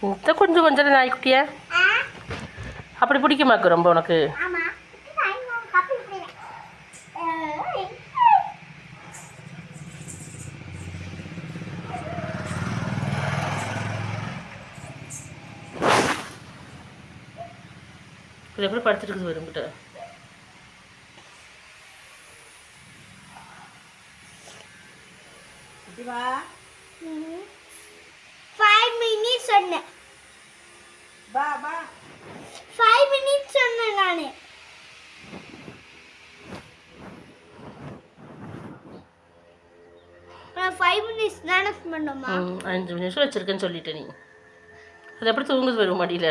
இந்த கொஞ்சம் கொஞ்சம் நாய்க்குட்டியா அப்படி பிடிக்குமாக்கு ரொம்ப உனக்கு? இது எப்படி படுத்துட்டு இருக்குது வருங்கிட்ட? வா 5 minutes சொன்னேன். வா வா 5 minutes சொன்னேன் நானே. நான் 5 minutes தான பண்ணோமா? 5 நிமிஷம் வச்சிருக்கேன்னு சொல்லிட்ட நீ. அது எப்படி தூங்குது வரும் மடியில?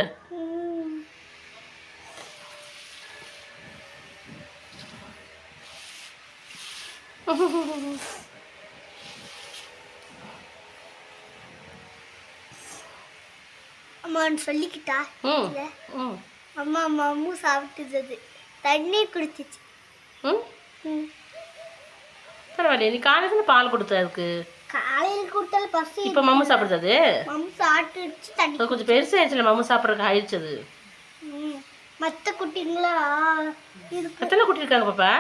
அம்மான்னு சொல்லிக்கிட்டா அம்மா மம்மு சாப்பிட்டுது தண்ணி குடிச்சிச்சு. பரவாயில்ல, நீ காலையில் பால் கொடுத்த அதுக்கு. காலையில் கொடுத்தால பசி. இப்போ மம்மு சாப்பிடுறது? மம்மு சாப்பிட்டுச்சு தண்ணி. கொஞ்சம் பெருசாகிடுச்சுல மம்மு சாப்பிட்றதுக்கு ஆயிடுச்சு அது. மற்ற குட்டிங்களா இருக்கு. எத்தனை குட்டி இருக்காங்க பாப்பா?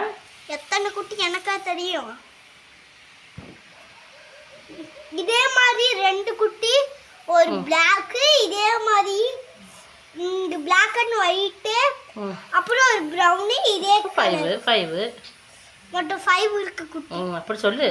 எத்தனை குட்டி எனக்கா தெரியும். இதே மாதிரி 2 குட்டி, ஒரு பிளாக், இதே மாதிரி இந்த பிளாக் அண்ட் ஒயிட், அப்புறம் ஒரு பிரவுன், இதே 5 மட்டும் 5 இருக்கு குட்டி. அப்படி சொல்லு.